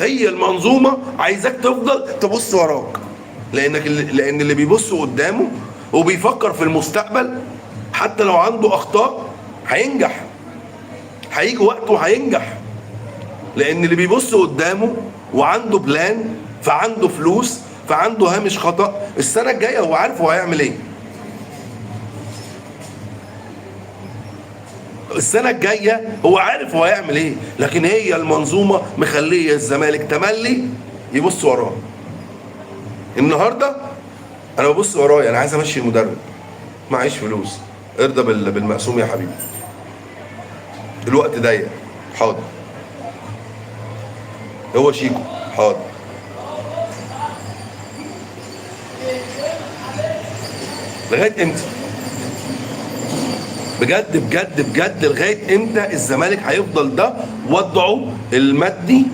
هي المنظومه عايزاك تفضل تبص وراك، لان اللي بيبص قدامه وبيفكر في المستقبل حتى لو عنده اخطاء هينجح، هيجي وقته هينجح. لان اللي بيبص قدامه وعنده بلان، فعنده فلوس، فعنده هامش خطأ، السنه الجايه هو عارف هو هيعمل ايه. السنه الجايه هو عارف هو هيعمل ايه، لكن هي المنظومه مخليه الزمالك تملي يبص وراه. النهارده انا ببص ورايا، انا عايز امشي المدرب، معيش فلوس، ارضى بالمقسوم يا حبيبي. الوقت ضيق، حاضر. هو شيكو، حاضر. لغايه امتى؟ بجد بجد بجد لغايه امتى الزمالك هيفضل ده وضعه المادي